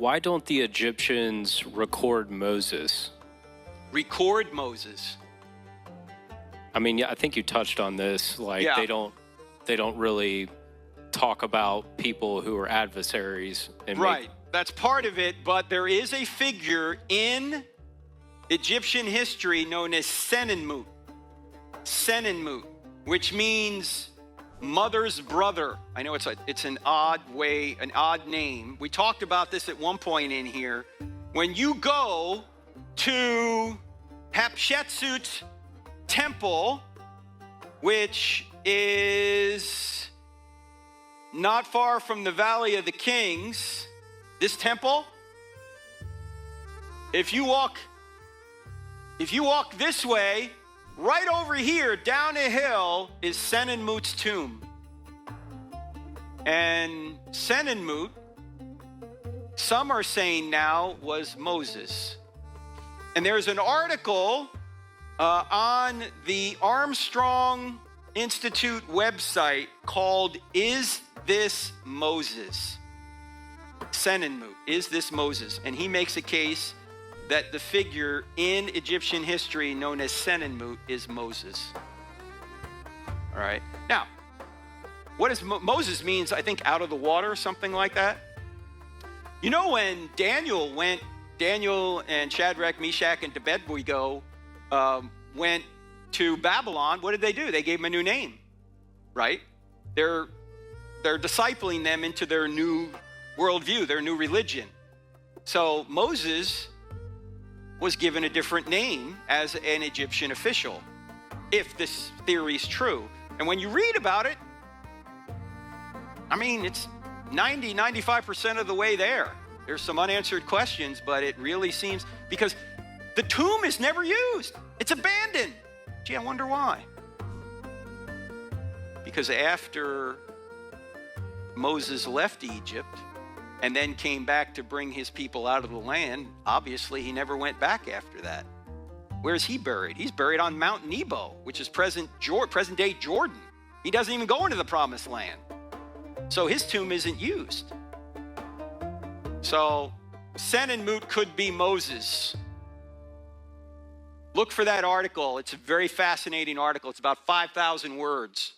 why don't the Egyptians record Moses? Record Moses. I mean, yeah, I think you touched on this. Like, Yeah. they don't really talk about people who are adversaries. And Right. That's part of it, but there is a figure in Egyptian history known as Senenmut. Senenmut, which means mother's brother. I know it's an odd name. We talked about this at one point in here. When you go to Hatshepsut's temple, which is not far from the Valley of the Kings, this temple, if you walk this way, right over here, down a hill, is Senenmut's tomb. And Senenmut, some are saying now, was Moses. And there's an article on the Armstrong Institute website called, "Is This Moses?" Senenmut, is this Moses? And he makes a case that the figure in Egyptian history known as Senenmut is Moses. All right. Now, what does Moses means? I think out of the water, something like that. You know, when Daniel and Shadrach, Meshach, and Abednego went to Babylon, what did they do? They gave them a new name, right? They're discipling them into their new worldview, their new religion. So Moses was given a different name as an Egyptian official, if this theory is true. And when you read about it, I mean, it's 95% of the way there. There's some unanswered questions, but it really seems, because the tomb is never used. It's abandoned. Gee, I wonder why. Because after Moses left Egypt and then came back to bring his people out of the land, obviously he never went back after that. Where's he buried? He's buried on Mount Nebo, which is present-day Jordan. He doesn't even go into the promised land. So his tomb isn't used. So Senenmut could be Moses. Look for that article. It's a very fascinating article. It's about 5,000 words.